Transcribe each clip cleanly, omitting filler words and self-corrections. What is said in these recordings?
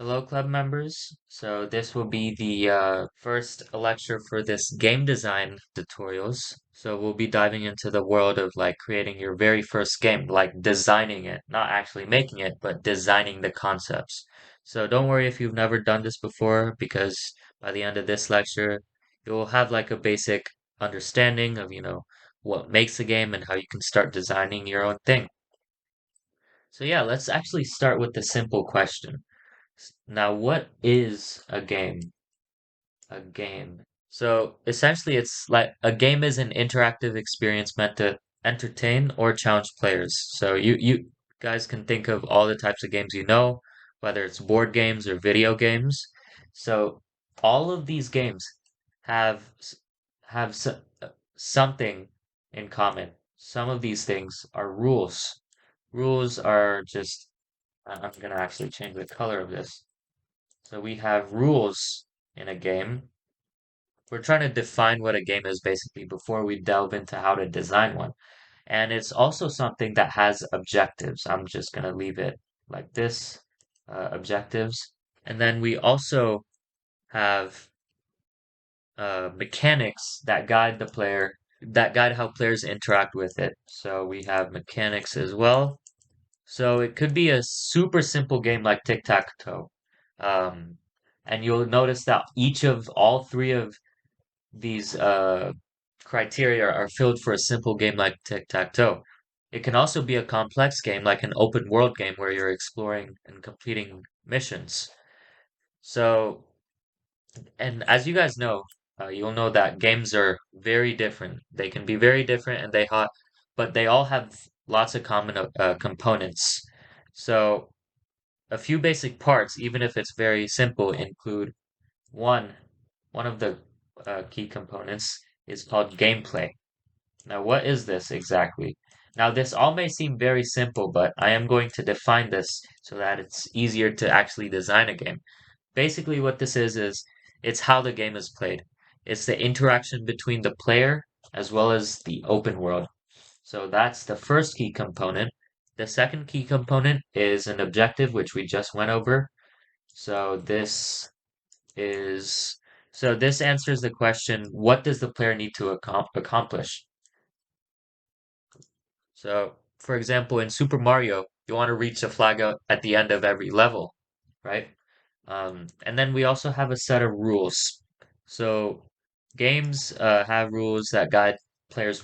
Hello, club members. So this will be the first lecture for this game design tutorials. So we'll be diving into the world of like creating your very first game, like designing it, not actually making it, but designing the concepts. So don't worry if you've never done this before, because by the end of this lecture, you'll have like a basic understanding of, what makes a game and how you can start designing your own thing. So yeah, let's actually start with the simple question. Now, what is a game? A game. So essentially, it's like a game is an interactive experience meant to entertain or challenge players. So you guys can think of all the types of games you know, whether it's board games or video games. So all of these games have have something in common. Some of these things are rules. Rules are just, I'm gonna actually change the color of this. So we have rules in a game. We're trying to define what a game is basically before we delve into how to design one. And it's also something that has objectives. I'm just going to leave it like this, objectives. And then we also have mechanics that guide the player, that guide how players interact with it. So we have mechanics as well. So it could be a super simple game like tic-tac-toe. Um, and you'll notice that each of all three of these criteria are filled for a simple game like tic-tac-toe. It can also be a complex game like an open world game where you're exploring and completing missions. So, and as you guys know, you'll know that games are very different. They can be very different and but they all have lots of common components. So, a few basic parts, even if it's very simple, include one, one of the key components is called gameplay. Now, what is this exactly? Now, this all may seem very simple, but I am going to define this so that it's easier to actually design a game. Basically, what this is it's how the game is played. It's the interaction between the player as well as the open world. So that's the first key component. The second key component is an objective, which we just went over. So is this answers the question, what does the player need to accomplish? So, for example, in Super Mario, you want to reach a flag out at the end of every level, right? And then we also have a set of rules. So, games have rules that guide players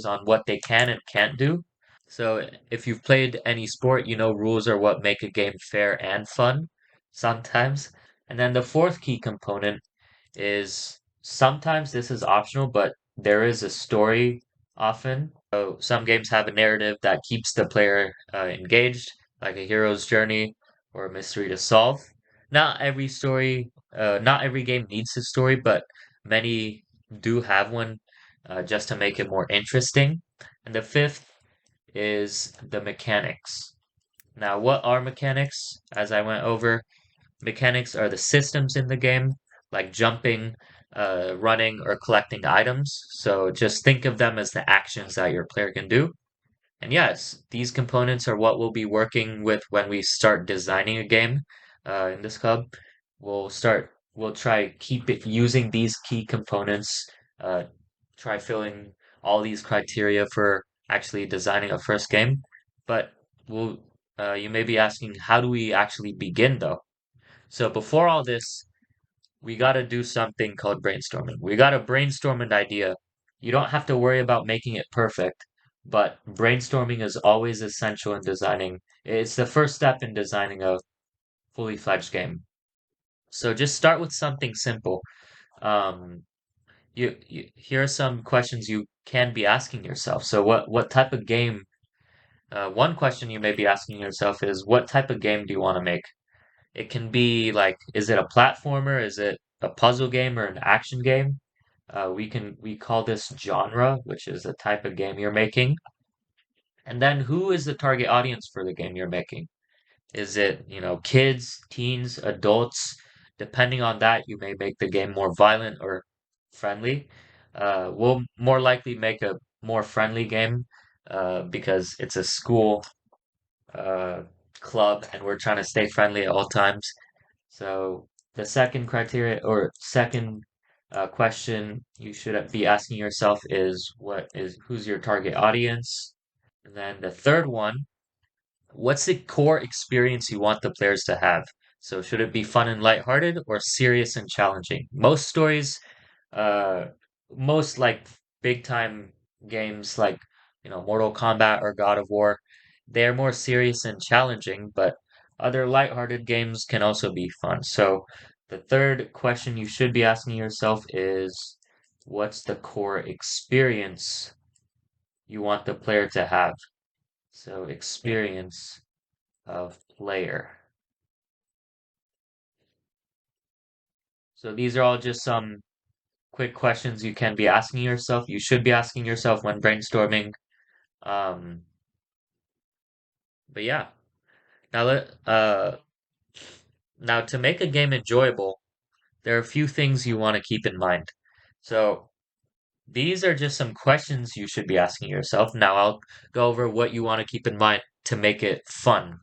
on what they can and can't do. So, if you've played any sport, you know rules are what make a game fair and fun sometimes. And then the fourth key component is sometimes this is optional, but there is a story often. So some games have a narrative that keeps the player engaged, like a hero's journey or a mystery to solve. Not every game needs a story, but many do have one just to make it more interesting. And the fifth is the mechanics. Now, what are mechanics? As I went over, mechanics are the systems in the game, like jumping, running, or collecting items. So just think of them as the actions that your player can do. And yes, these components are what we'll be working with when we start designing a game in this club. We'll try keep it using these key components, uh, try filling all these criteria for actually designing a first game. But we'll, you may be asking, how do we actually begin though? So before all this, we got to do something called brainstorming. We got to brainstorm an idea. You don't have to worry about making it perfect, but brainstorming is always essential in designing. It's the first step in designing a fully fledged game. So just start with something simple. Um, here are some questions you can be asking yourself. So what type of game? One question you may be asking yourself is, what type of game do you want to make? It can be like, is it a platformer? Is it a puzzle game or an action game? We call this genre, which is the type of game you're making. And then who is the target audience for the game you're making? Is it, kids, teens, adults? Depending on that, you may make the game more violent or friendly. We'll more likely make a more friendly game because it's a school uh, club and we're trying to stay friendly at all times. So the second criteria or second question you should be asking yourself is who's your target audience? And then the third one, what's the core experience you want the players to have? So should it be fun and lighthearted or serious and challenging? Most stories, uh, most like big time games like Mortal Kombat or God of War, they're more serious and challenging, but other lighthearted games can also be fun. So the third question you should be asking yourself is, what's the core experience you want the player to have? So experience of player. So these are all just some quick questions you can be asking yourself. You should be asking yourself when brainstorming. Um, but yeah, now now to make a game enjoyable, there are a few things you want to keep in mind. So these are just some questions you should be asking yourself. Now I'll go over what you want to keep in mind to make it fun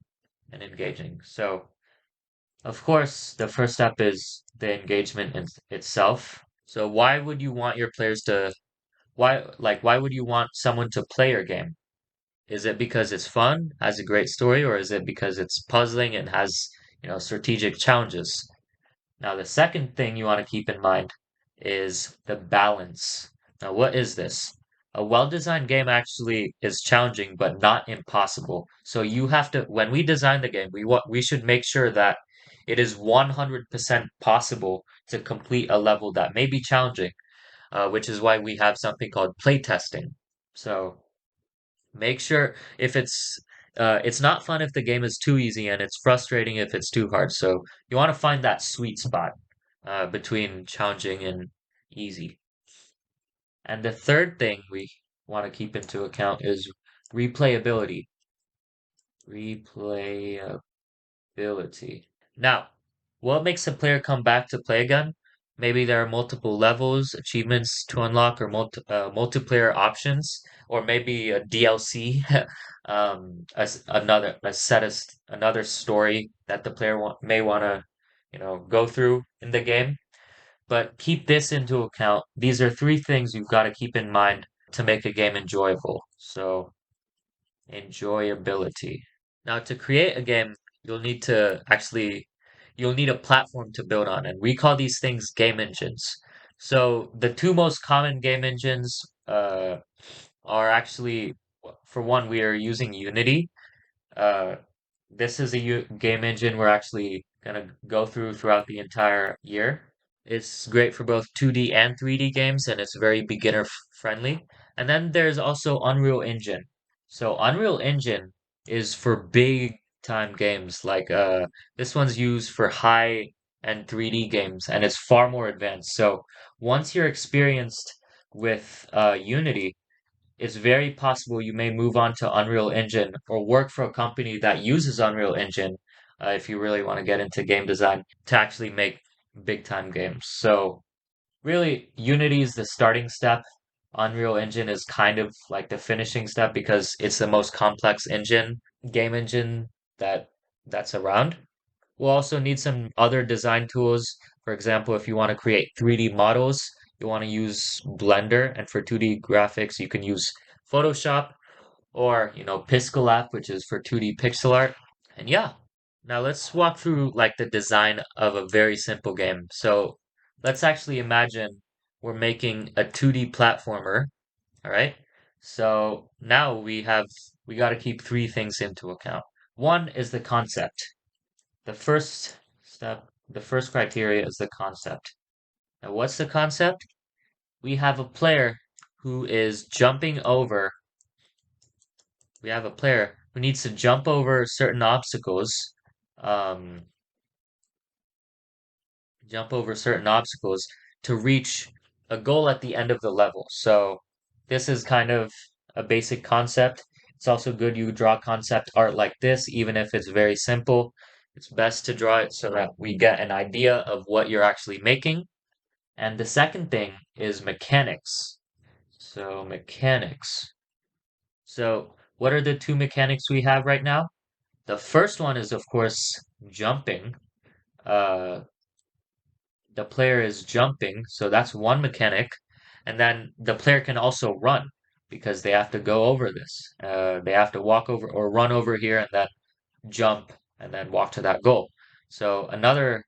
and engaging. So of course, the first step is the engagement in itself. So why would you want your players to why would you want someone to play your game? Is it because it's fun, has a great story, or is it because it's puzzling and has, strategic challenges? Now, the second thing you want to keep in mind is the balance. Now, what is this? A well-designed game actually is challenging, but not impossible. So you have to, when we design the game, we should make sure that it is 100% possible to complete a level that may be challenging, which is why we have something called playtesting. So make sure if it's not fun if the game is too easy and it's frustrating if it's too hard. So you want to find that sweet spot between challenging and easy. And the third thing we want to keep into account is replayability. Replayability. Now, what makes a player come back to play again? Maybe there are multiple levels, achievements to unlock, or multiplayer options, or maybe a DLC, another a set of another story that the player may want to, go through in the game. But keep this into account. These are three things you've got to keep in mind to make a game enjoyable. So, enjoyability. Now, to create a game, you'll need a platform to build on, and we call these things game engines. So the two most common game engines are actually, for one, we are using Unity. Uh, this is a game engine we're actually gonna go through throughout the entire year. It's great for both 2D and 3D games, and it's very beginner friendly. And then there's also Unreal Engine. So Unreal Engine is for big time games. Like this one's used for high and 3D games, and it's far more advanced. So once you're experienced with Unity, it's very possible you may move on to Unreal Engine or work for a company that uses Unreal Engine if you really want to get into game design to actually make big time games. So really, Unity is the starting step. Unreal Engine is kind of like the finishing step because it's the most complex game engine that's around. We'll also need some other design tools. For example, if you want to create 3D models, you want to use Blender, and for 2D graphics, you can use Photoshop or, Piskel app, which is for 2D pixel art. And yeah, now let's walk through like the design of a very simple game. So let's actually imagine we're making a 2D platformer, all right? So now we got to keep three things into account. One is the concept. The first criteria is the concept. Now, what's the concept? We have a player who is jumping over, we have a player who needs to jump over um, certain obstacles to reach a goal at the end of the level. So this is kind of a basic concept. It's also good you draw concept art like this, even if it's very simple. It's best to draw it so that we get an idea of what you're actually making. And the second thing is mechanics. So mechanics. So what are the two mechanics we have right now? The first one is, of course, jumping. Uh, the player is jumping, so that's one mechanic. And then the player can also run because they have to go over this. They have to walk over or run over here and then jump and then walk to that goal. So another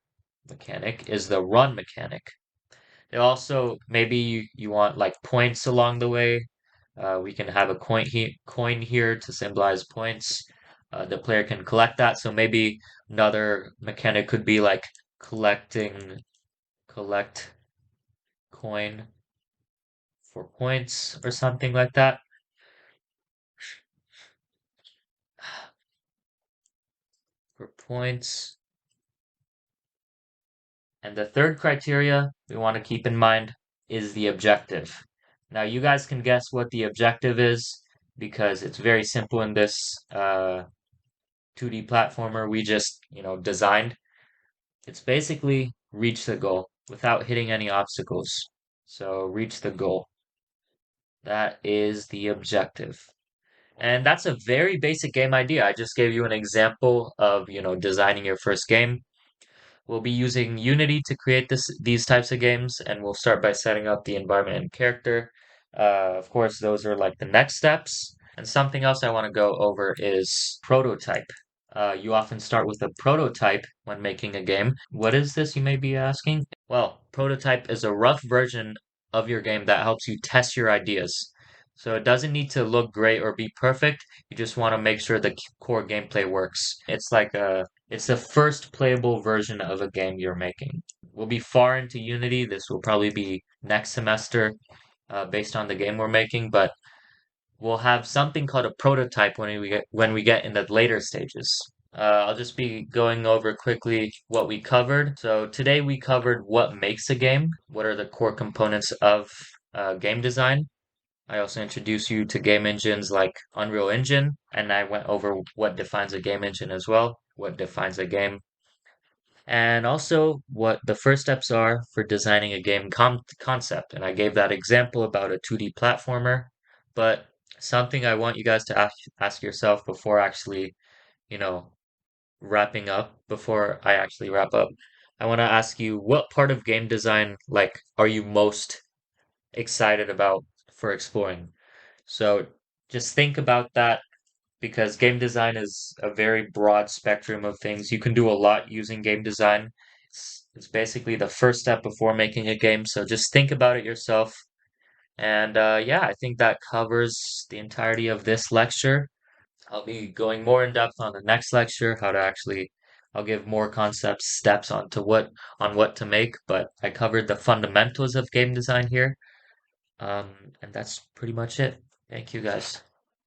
mechanic is the run mechanic. They also maybe you want like points along the way. We can have a coin here to symbolize points. The player can collect that. So maybe another mechanic could be like collect coin for points or something like that. For points. And the third criteria we want to keep in mind is the objective. Now you guys can guess what the objective is because it's very simple in this 2D platformer we just, designed. It's basically reach the goal without hitting any obstacles. So reach the goal. That is the objective. And that's a very basic game idea. I just gave you an example of, designing your first game. We'll be using Unity to create these types of games, and we'll start by setting up the environment and character. Of course, those are like the next steps. And something else I want to go over is prototype. You often start with a prototype when making a game. What is this, you may be asking? Well, prototype is a rough version of your game that helps you test your ideas. So it doesn't need to look great or be perfect. You just want to make sure the core gameplay works. It's the first playable version of a game you're making. We'll be far into Unity. This will probably be next semester, based on the game we're making, but we'll have something called a prototype when we get in the later stages. I'll just be going over quickly what we covered. So today we covered what makes a game, what are the core components of game design. I also introduced you to game engines like Unreal Engine, and I went over what defines a game engine as well, what defines a game, and also what the first steps are for designing a game concept. And I gave that example about a 2D platformer, but something I want you guys to ask yourself before actually, you know, wrapping up, before I actually wrap up, I want to ask you what part of game design, like, are you most excited about for exploring? So just think about that because game design is a very broad spectrum of things. You can do a lot using game design. It's basically the first step before making a game. So just think about it yourself. And yeah, I think that covers the entirety of this lecture. I'll be going more in depth on the next lecture, I'll give more concepts, steps on what to make, but I covered the fundamentals of game design here. And that's pretty much it. Thank you guys.